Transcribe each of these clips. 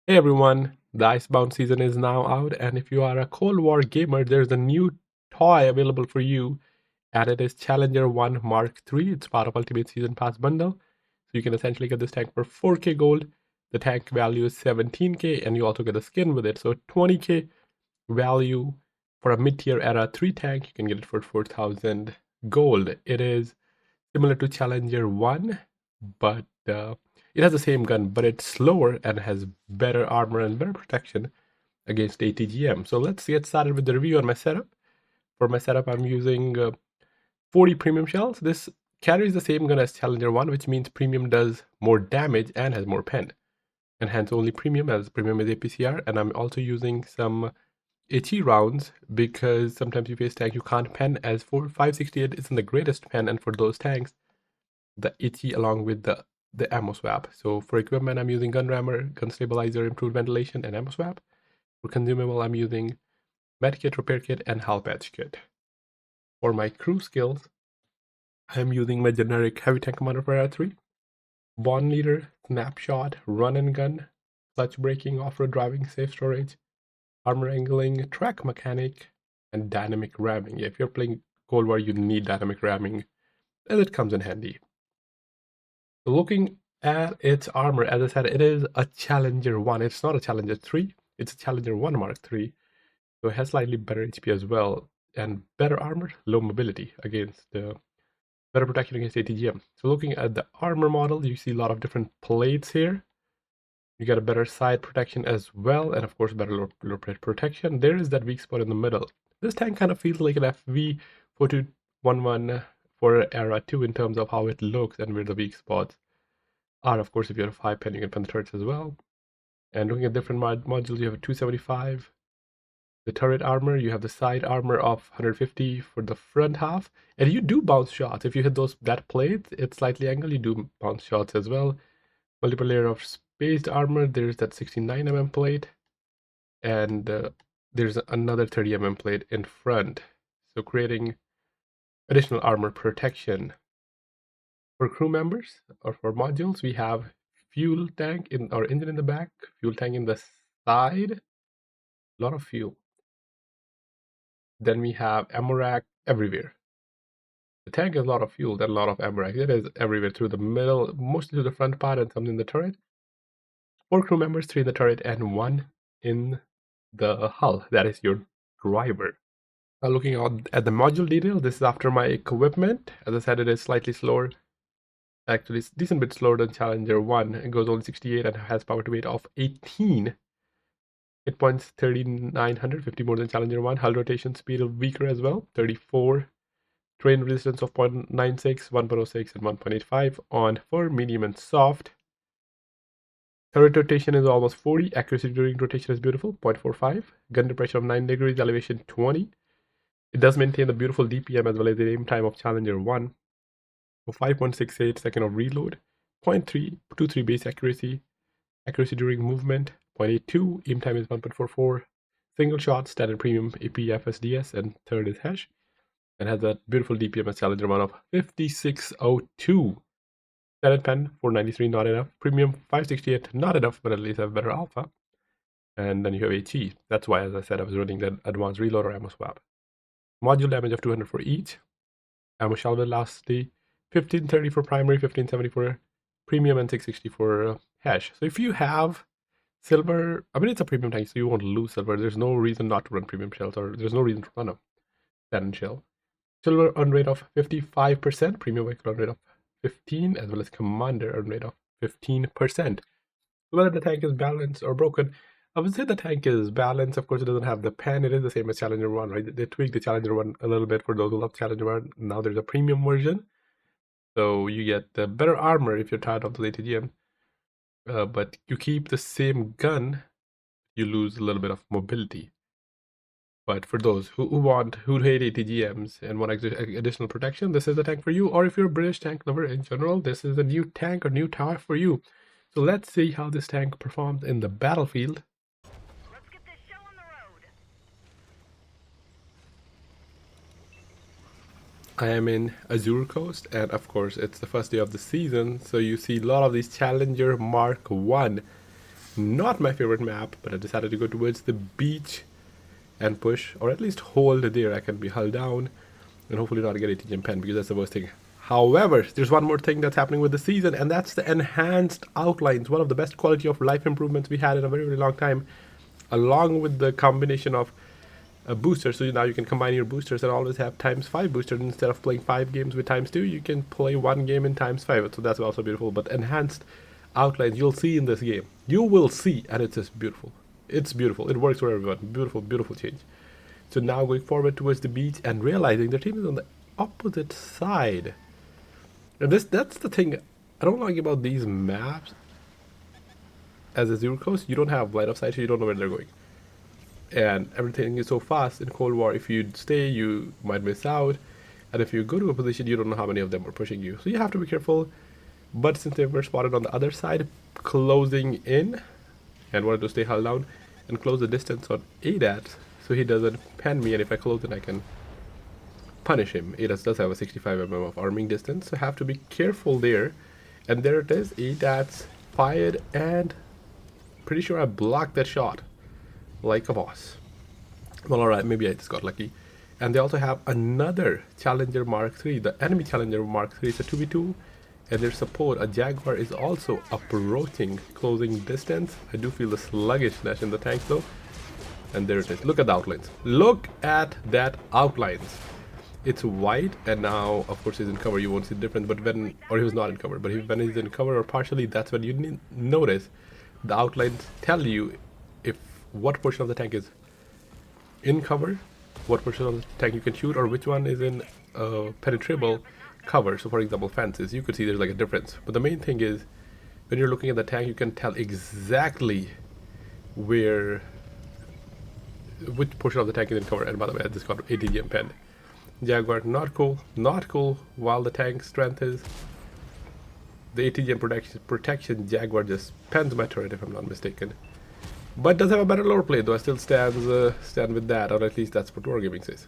Hey everyone, the Icebound season is now out, and if you are a Cold War gamer, there's a new toy available for you, and it is Challenger 1 Mark III. It's part of Ultimate Season Pass bundle. So you can essentially get this tank for 4k gold. The tank value is 17k, and you also get a skin with it. So 20k value for a mid-tier era 3 tank, you can get it for 4000 gold. It is similar to Challenger 1, but it has the same gun, but it's slower and has better armor and better protection against ATGM. So let's get started with the review on my setup. For my setup, I'm using 40 premium shells. This carries the same gun as Challenger 1, which means premium does more damage and has more pen. And hence only premium, as premium is APCR. And I'm also using some HE rounds because sometimes you face tank you can't pen, as for 568 isn't the greatest pen, and for those tanks the HE along with the ammo swap. So for equipment, I'm using gun rammer, gun stabilizer, improved ventilation, and ammo swap. For consumable, I'm using medkit, repair kit, and hull patch kit. For my crew skills, I'm using my generic heavy tank commander for R3, bond leader, snapshot, run and gun, clutch braking, off-road driving, safe storage, armor angling, track mechanic, and dynamic ramming. If you're playing Cold War, you need dynamic ramming, and it comes in handy. So looking at its armor, as I said, it is a Challenger 1. It's not a Challenger 3. It's a Challenger 1 Mark III. So it has slightly better HP as well, and better armor, low mobility against better protection against ATGM. So looking at the armor model, you see a lot of different plates here. You get a better side protection as well, and of course better low plate protection. There is that weak spot in the middle. This tank kind of feels like an FV 4211 for Era 2 in terms of how it looks and where the weak spots are. Of course, if you have 5 pen, you can pen the turrets as well. And looking at different modules, you have a 275. The turret armor, you have the side armor of 150 for the front half, and you do bounce shots. If you hit that plate, it's slightly angled, you do bounce shots as well. Multiple layer of spaced armor, there's that 69mm plate, and there's another 30mm plate in front, so creating additional armor protection. For crew members or for modules, we have fuel tank in our engine in the back, fuel tank in the side, a lot of fuel. Then we have ammo rack everywhere. The tank has a lot of fuel, then a lot of ammo rack. It is everywhere through the middle, mostly to the front part, and some in the turret. 4 crew members, 3 in the turret, and 1 in the hull. That is your driver. Now looking at the module detail, this is after my equipment. As I said, it is slightly slower. Actually, it's a decent bit slower than Challenger 1. It goes only 68 and has power to weight of 18. Hit points 3900, 50 more than Challenger 1. Hull rotation speed is weaker as well, 34. Train resistance of 0.96, 1.06, and 1.85 on for medium and soft. Turret rotation is almost 40. Accuracy during rotation is beautiful, 0.45. Gun depression of 9 degrees, elevation 20. It does maintain the beautiful DPM as well as the aim time of Challenger 1. For 5.68 second of reload, 0.323 base accuracy. Accuracy during movement, 0.82. Aim time is 1.44. Single shot, standard premium APFSDS, and third is hash. And has that beautiful DPM as Challenger 1 of 5602. Standard pen, 493, not enough. Premium, 568, not enough, but at least have better alpha. And then you have HE. That's why, as I said, I was running that advanced reload or ammo swap. Module damage of 200 for each. Ammo shell velocity, 1530 for primary, 1570 for premium, and 660 for hash. So if you have silver, I mean, it's a premium tank, so you won't lose silver. There's no reason not to run premium shells, or there's no reason to run a standard shell. Silver earn rate of 55%, premium vehicle earn rate of 15, as well as commander earn rate of 15%. Whether the tank is balanced or broken, I would say the tank is balanced. Of course, it doesn't have the pen. It is the same as Challenger 1, right? They tweaked the Challenger 1 a little bit for those who love Challenger 1. Now there's a premium version. So you get the better armor if you're tired of the ATGM. But you keep the same gun, you lose a little bit of mobility. But for those who hate ATGMs and want additional protection, this is the tank for you. Or if you're a British tank lover in general, this is a new tank or new tower for you. So let's see how this tank performs in the battlefield. Let's get this show on the road. I am in Azure Coast, and of course it's the first day of the season, so you see a lot of these Challenger Mark 1 Not my favorite map, but I decided to go towards the beach and push, or at least hold there. I can be held down and hopefully not get ATGM pen, because that's the worst thing. However, there's one more thing that's happening with the season, and that's the enhanced outlines, one of the best quality of life improvements we had in a very, very long time, along with the combination of a booster. So now you can combine your boosters and always have ×5 boosters. Instead of playing 5 games with ×2, you can play 1 game in ×5. So that's also beautiful. But enhanced outlines you'll see in this game. You will see, and it's just beautiful. It's beautiful. It works for everyone. Beautiful, beautiful change. So now going forward towards the beach and realizing the team is on the opposite side. And that's the thing I don't like about these maps. As Azure Coast, you don't have line of sight, so you don't know where they're going. And everything is so fast in Cold War. If you stay, you might miss out. And if you go to a position, you don't know how many of them are pushing you. So you have to be careful. But since they were spotted on the other side, closing in, and wanted to stay held down and close the distance on ADAT, so he doesn't pen me, and if I close it, I can punish him. ADAT does have a 65 mm of arming distance, so have to be careful there. And there it is, ADAT's fired, and pretty sure I blocked that shot like a boss. Well, alright, maybe I just got lucky. And they also have another Challenger Mark III. The enemy Challenger Mark III is a 2v2, and their support, a Jaguar, is also approaching closing distance. I do feel the sluggishness in the tanks though. And there it is. Look at the outlines. Look at that outlines. It's white, and now of course he's in cover, you won't see the difference, but when, or he was not in cover, but when he's in cover or partially, that's when you notice the outlines tell you if what portion of the tank is in cover, what portion of the tank you can shoot, or which one is in penetrable cover. So for example, fences, you could see there's like a difference. But the main thing is, when you're looking at the tank, you can tell exactly which portion of the tank is in cover. And by the way, I just got ATGM penned. Jaguar, not cool, not cool. While the tank strength is, the ATGM protection, Jaguar just pens my turret if I'm not mistaken. But does have a better lore play though. I still stand with that, or at least that's what Wargaming says.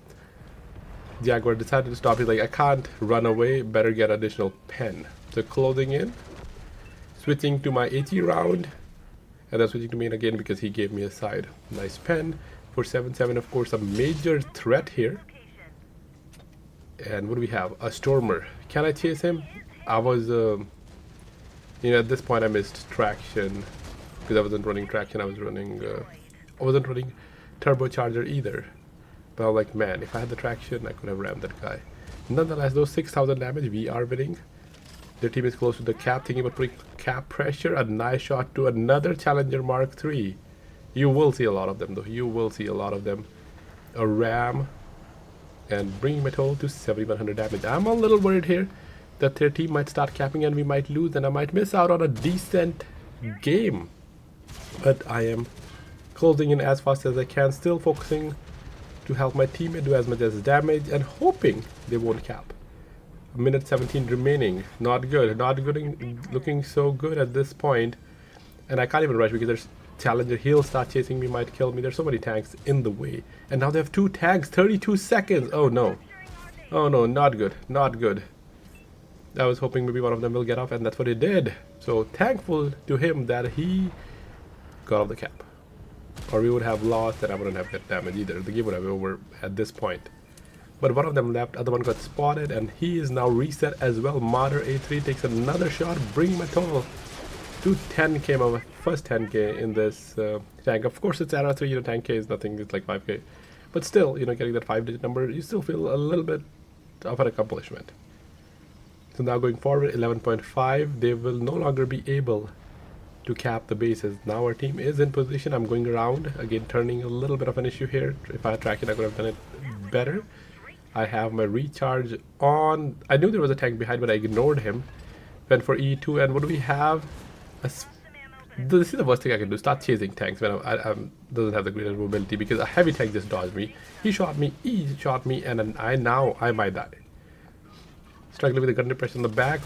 Jaguar decided to stop. He's like, I can't run away, better get additional pen. So closing in, switching to my AT round, and then switching to main again because he gave me a side. Nice pen for 7-7, of course, a major threat here. And what do we have? A Stormer. Can I chase him? I was, at this point I missed traction because I wasn't running traction. I wasn't running turbocharger either. But I was like, man, if I had the traction, I could have rammed that guy. Nonetheless, those 6,000 damage, we are winning. Their team is close to the cap, thinking about putting cap pressure. A nice shot to another Challenger Mark III. You will see a lot of them, though. You will see a lot of them. A ram, and bringing my total to 7,100 damage. I'm a little worried here that their team might start capping and we might lose, and I might miss out on a decent game. But I am closing in as fast as I can, still focusing to help my teammate do as much as damage and hoping they won't cap. A minute 17 remaining. Not good. Not good. Looking so good at this point. And I can't even rush because there's Challenger. He'll start chasing me, might kill me. There's so many tanks in the way. And now they have 2 tanks. 32 seconds. Oh no. Oh no, not good. Not good. I was hoping maybe one of them will get off, and that's what he did. So thankful to him that he got off the cap. Or we would have lost, and I wouldn't have get damage either. The game would have been over at this point. But one of them left, other one got spotted, and he is now reset as well. Martyr A3 takes another shot, bring my total to 10k, my first 10k in this tank. Of course, it's era 3, 10k is nothing, it's like 5k. But still, getting that 5-digit number, you still feel a little bit of an accomplishment. So now going forward, 11.5, they will no longer be able to cap the bases. Now our team is in position. I'm going around, again turning a little bit of an issue here. If I had tracked it, I could have done it better. I have my recharge on. I knew there was a tank behind, but I ignored him. Went for E2, and what do we have? This is the worst thing I can do, start chasing tanks when I doesn't have the greatest mobility, because a heavy tank just dodged me. He shot me, and then I might die. Struggling with the gun depression in the back,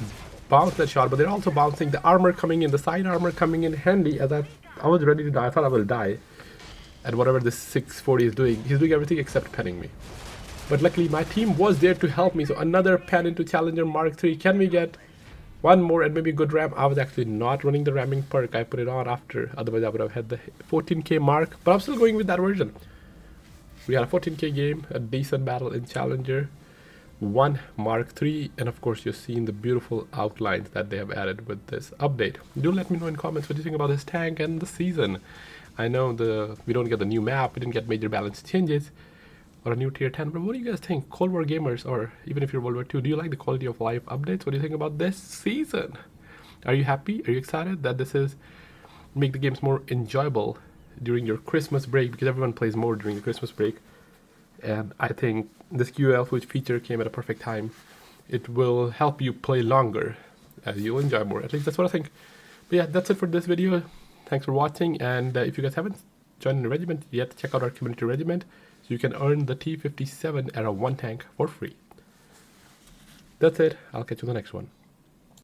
bounce that shot, but they're also bouncing the armor coming in, the side armor coming in handy, as I was ready to die. I thought I will die. And whatever this 640 is doing, he's doing everything except penning me. But luckily my team was there to help me, so another pen into Challenger Mark III. Can we get one more and maybe good ram. I was actually not running the ramming perk. I put it on after, otherwise I would have had the 14k mark, but I'm still going with that version. We had a 14k game, a decent battle in Challenger 1 Mark 3, and of course you're seeing the beautiful outlines that they have added with this update. Do let me know in comments what you think about this tank and the season. I know we don't get the new map, we didn't get major balance changes or a new tier 10, but what do you guys think? Cold War gamers, or even if you're World War 2, do you like the quality of life updates? What do you think about this season? Are you happy? Are you excited that this is make the games more enjoyable during your Christmas break, because everyone plays more during the Christmas break? And I think this QL Foods feature came at a perfect time. It will help you play longer, as you'll enjoy more. At least that's what I think. But yeah, that's it for this video. Thanks for watching, and if you guys haven't joined the regiment yet, check out our community regiment, so you can earn the T57 Era 1 tank for free. That's it. I'll catch you in the next one.